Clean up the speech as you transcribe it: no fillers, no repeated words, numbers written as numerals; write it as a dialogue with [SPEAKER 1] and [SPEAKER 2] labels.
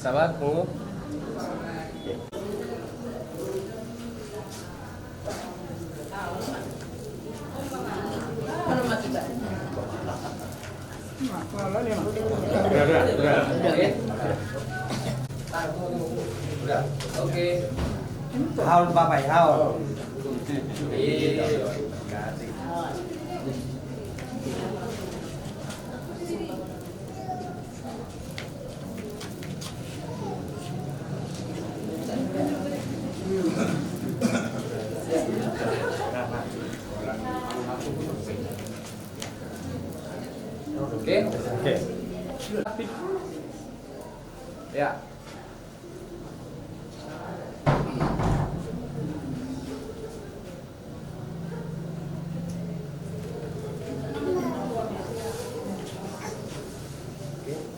[SPEAKER 1] Sabar, tunggu. Udah. Oke.
[SPEAKER 2] Haul Bapak, haul.
[SPEAKER 1] Iya. Oke.
[SPEAKER 2] Oke.
[SPEAKER 1] Ya. Oke.